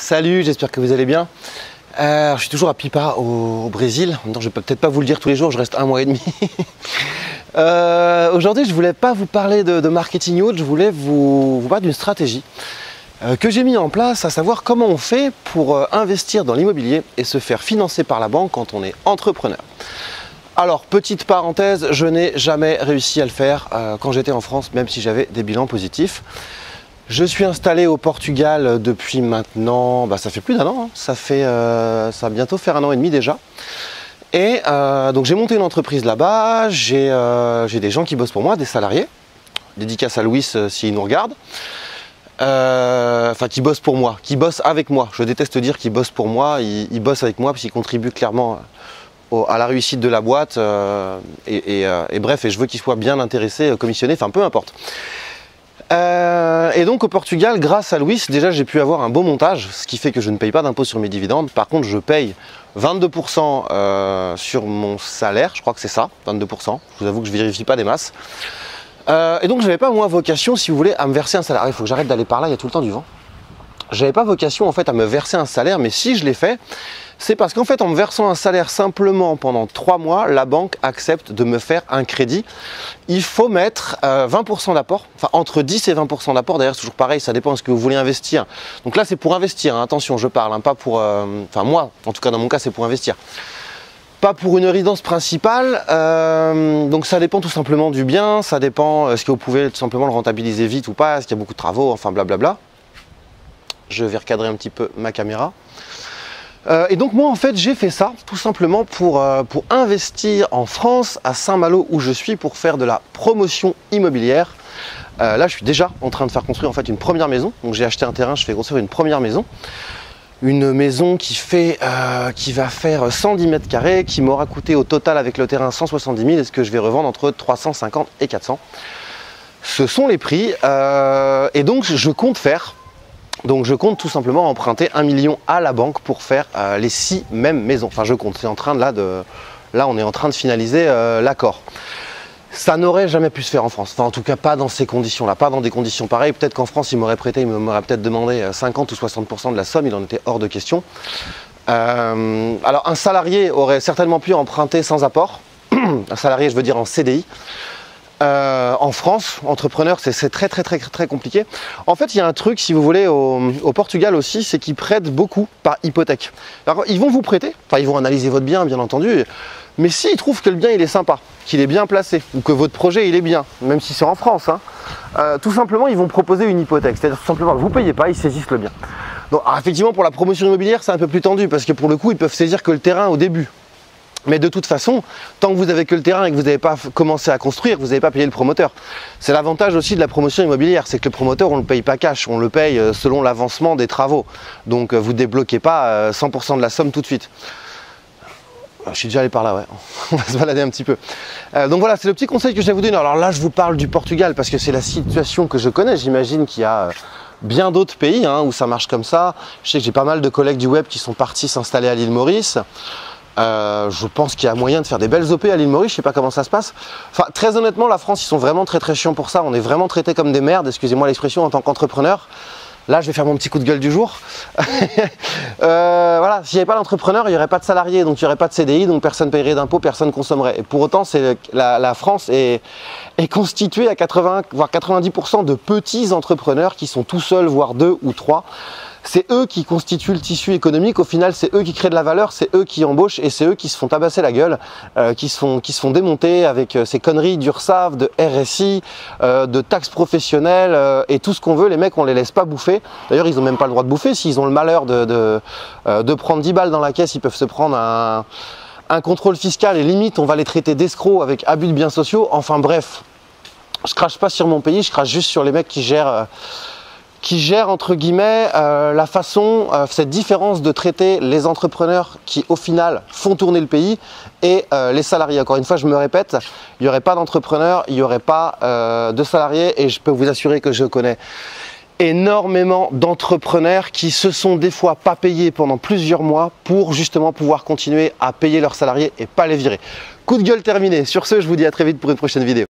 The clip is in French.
Salut, j'espère que vous allez bien. Je suis toujours à Pipa au Brésil. En même temps, je ne vais peut-être pas vous le dire tous les jours, je reste 1 mois et demi. Aujourd'hui, je ne voulais pas vous parler de marketing ou autre, je voulais vous parler d'une stratégie que j'ai mis en place, à savoir comment on fait pour investir dans l'immobilier et se faire financer par la banque quand on est entrepreneur. Alors, petite parenthèse, je n'ai jamais réussi à le faire quand j'étais en France, même si j'avais des bilans positifs. Je suis installé au Portugal depuis maintenant, ça fait plus d'1 an, hein. Ça va bientôt faire 1 an et demi déjà. Et donc j'ai monté une entreprise là-bas, j'ai des gens qui bossent pour moi, des salariés, dédicace à Louis s'il nous regarde. Enfin qui bossent pour moi, qui bossent avec moi. Je déteste dire qu'ils bossent pour moi, ils bossent avec moi parce qu'ils contribuent clairement à la réussite de la boîte. Et bref, et je veux qu'ils soient bien intéressés, commissionnés, enfin peu importe. Et donc au Portugal, grâce à Louis, déjà j'ai pu avoir un beau montage, ce qui fait que je ne paye pas d'impôt sur mes dividendes. Par contre, je paye 22% sur mon salaire, je crois que c'est ça, 22%. Je vous avoue que je ne vérifie pas des masses. Et donc je n'avais pas moi vocation, si vous voulez, à me verser un salaire. Il faut que j'arrête d'aller par là, il y a tout le temps du vent. J'avais pas vocation en fait à me verser un salaire, mais si je l'ai fait, c'est parce qu'en fait en me versant un salaire simplement pendant 3 mois, la banque accepte de me faire un crédit. Il faut mettre 20% d'apport, enfin entre 10 et 20% d'apport, d'ailleurs c'est toujours pareil, ça dépend de ce que vous voulez investir. Donc là c'est pour investir, hein, attention je parle, hein, pas pour... Enfin moi, en tout cas dans mon cas c'est pour investir. Pas pour une résidence principale, donc ça dépend tout simplement du bien, ça dépend, est-ce que vous pouvez tout simplement le rentabiliser vite ou pas, est-ce qu'il y a beaucoup de travaux, enfin blablabla. Je vais recadrer un petit peu ma caméra. Et donc moi en fait j'ai fait ça tout simplement pour investir en France, à Saint-Malo où je suis, pour faire de la promotion immobilière. Là je suis déjà en train de faire construire en fait une première maison. Donc j'ai acheté un terrain, je fais construire une première maison. Une maison qui va faire 110 mètres carrés, qui m'aura coûté au total avec le terrain 170 000 et ce que je vais revendre entre 350 et 400. Ce sont les prix. Et donc je compte faire... Donc je compte tout simplement emprunter 1 million à la banque pour faire les 6 mêmes maisons. Enfin je compte, c'est en train de là on est en train de finaliser l'accord. Ça n'aurait jamais pu se faire en France, enfin en tout cas pas dans ces conditions-là, pas dans des conditions pareilles. Peut-être qu'en France il m'aurait prêté, il m'aurait peut-être demandé 50 ou 60% de la somme, il en était hors de question. Alors un salarié aurait certainement pu emprunter sans apport, un salarié je veux dire en CDI. En France, entrepreneur, c'est très compliqué. En fait, il y a un truc, si vous voulez, au Portugal aussi, c'est qu'ils prêtent beaucoup par hypothèque. Alors, ils vont vous prêter, enfin, ils vont analyser votre bien, bien entendu, mais s'ils trouvent que le bien, il est sympa, qu'il est bien placé, ou que votre projet, il est bien, même si c'est en France, hein, tout simplement, ils vont proposer une hypothèque. C'est-à-dire, tout simplement, vous ne payez pas, ils saisissent le bien. Donc, alors, effectivement, pour la promotion immobilière, c'est un peu plus tendu, parce que pour le coup, ils peuvent saisir que le terrain au début. Mais de toute façon, tant que vous n'avez que le terrain et que vous n'avez pas commencé à construire, vous n'avez pas payé le promoteur. C'est l'avantage aussi de la promotion immobilière, c'est que le promoteur, on ne le paye pas cash, on le paye selon l'avancement des travaux. Donc vous ne débloquez pas 100% de la somme tout de suite. Je suis déjà allé par là, ouais. On va se balader un petit peu. Donc voilà, c'est le petit conseil que je vais vous donner. Alors là, je vous parle du Portugal parce que c'est la situation que je connais. J'imagine qu'il y a bien d'autres pays où ça marche comme ça. Je sais que j'ai pas mal de collègues du web qui sont partis s'installer à l'île Maurice. Je pense qu'il y a moyen de faire des belles OP à l'île Maurice, je sais pas comment ça se passe. Enfin, très honnêtement, la France, ils sont vraiment très chiants pour ça. On est vraiment traités comme des merdes, excusez-moi l'expression, en tant qu'entrepreneur. Là, je vais faire mon petit coup de gueule du jour. Voilà, s'il n'y avait pas d'entrepreneur, il n'y aurait pas de salariés, donc il n'y aurait pas de CDI, donc personne ne paierait d'impôts, personne ne consommerait. Et pour autant, la France est constituée à 80 voire 90% de petits entrepreneurs qui sont tout seuls, voire 2 ou 3. C'est eux qui constituent le tissu économique, au final c'est eux qui créent de la valeur, c'est eux qui embauchent et c'est eux qui se font tabasser la gueule, qui se font démonter avec ces conneries d'URSSAF, de RSI, de taxes professionnelles et tout ce qu'on veut. Les mecs on les laisse pas bouffer, d'ailleurs ils n'ont même pas le droit de bouffer, s'ils ont le malheur de prendre 10 balles dans la caisse, ils peuvent se prendre un contrôle fiscal et limite on va les traiter d'escrocs avec abus de biens sociaux. Enfin bref, je crache pas sur mon pays, je crache juste sur les mecs qui gèrent entre guillemets la façon, cette différence de traiter les entrepreneurs qui au final font tourner le pays et les salariés. Encore une fois, je me répète, il n'y aurait pas d'entrepreneurs, il n'y aurait pas de salariés et je peux vous assurer que je connais énormément d'entrepreneurs qui se sont des fois pas payés pendant plusieurs mois pour justement pouvoir continuer à payer leurs salariés et pas les virer. Coup de gueule terminé. Sur ce, je vous dis à très vite pour une prochaine vidéo.